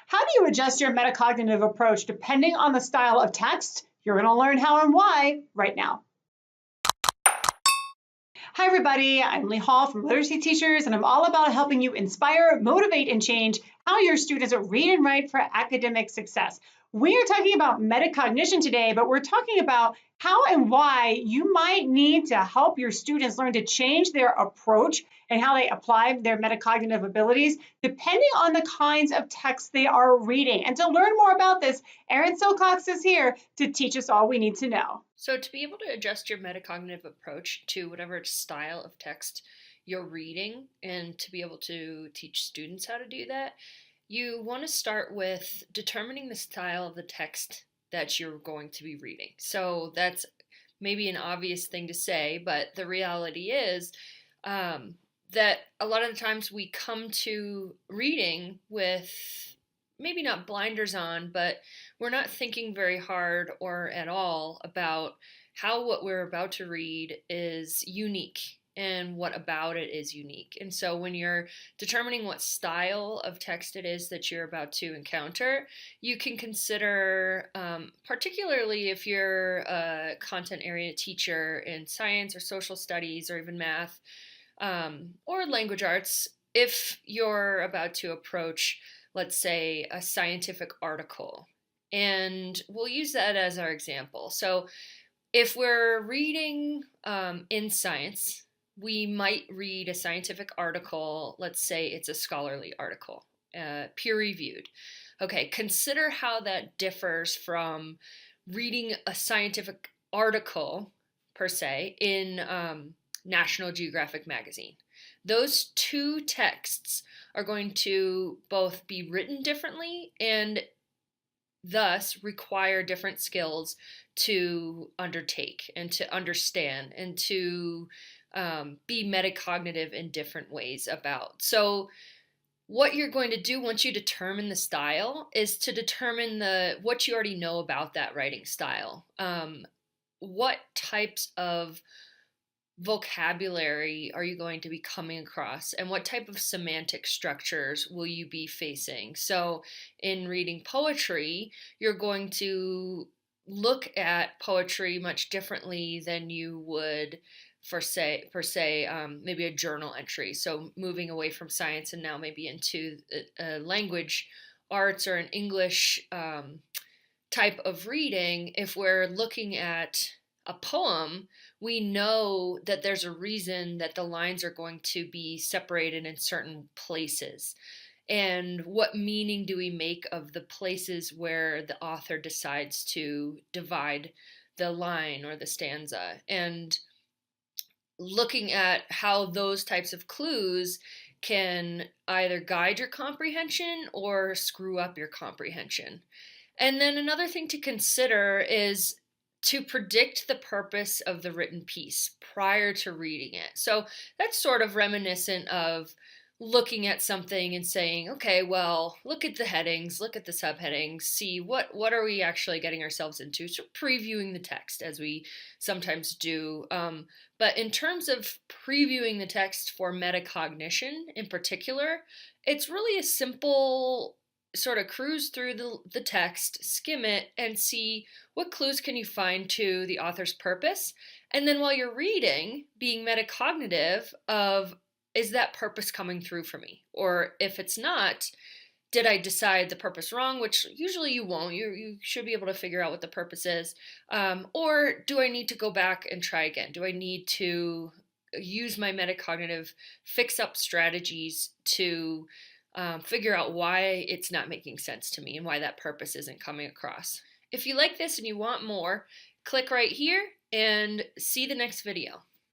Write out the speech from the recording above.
How do you adjust your metacognitive approach depending on the style of text? You're going to learn how and why right now. Hi everybody, I'm Lee Hall from Literacy Teachers, and I'm all about helping you inspire, motivate, and change how your students read and write for academic success. We are talking about metacognition today, but we're talking about how and why you might need to help your students learn to change their approach and how they apply their metacognitive abilities, depending on the kinds of texts they are reading. And to learn more about this, Erin Silcox is here to teach us all we need to know. So to be able to adjust your metacognitive approach to whatever style of text you're reading, and to be able to teach students how to do that, you want to start with determining the style of the text that you're going to be reading. So that's maybe an obvious thing to say, but the reality is that a lot of the times we come to reading with maybe not blinders on, but we're not thinking very hard or at all about how what we're about to read is unique and what about it is unique. And so when you're determining what style of text it is that you're about to encounter, you can consider, particularly if you're a content area teacher in science or social studies or even math or language arts, if you're about to approach, let's say, a scientific article. And we'll use that as our example. So if we're reading in science, we might read a scientific article. Let's say it's a scholarly article, peer-reviewed. Okay, consider how that differs from reading a scientific article, per se, in National Geographic magazine. Those two texts are going to both be written differently and thus require different skills to undertake and to understand and to be metacognitive in different ways about. So what you're going to do once you determine the style is to determine what you already know about that writing style. What types of vocabulary are you going to be coming across, and what type of semantic structures will you be facing? So in reading poetry, you're going to look at poetry much differently than you would per se, maybe a journal entry. So moving away from science and now maybe into language arts or an English type of reading, if we're looking at a poem, we know that there's a reason that the lines are going to be separated in certain places. And what meaning do we make of the places where the author decides to divide the line or the stanza? And looking at how those types of clues can either guide your comprehension or screw up your comprehension. And then another thing to consider is to predict the purpose of the written piece prior to reading it. So that's sort of reminiscent of looking at something and saying, okay, well, look at the headings, look at the subheadings, see what are we actually getting ourselves into. So previewing the text, as we sometimes do. But in terms of previewing the text for metacognition in particular, it's really a simple sort of cruise through the text, skim it, and see what clues can you find to the author's purpose. And then while you're reading, being metacognitive of, is that purpose coming through for me? Or if it's not, did I decide the purpose wrong? Which usually you won't. You should be able to figure out what the purpose is. Or do I need to go back and try again? Do I need to use my metacognitive fix-up strategies to figure out why it's not making sense to me and why that purpose isn't coming across? If you like this and you want more, click right here and see the next video.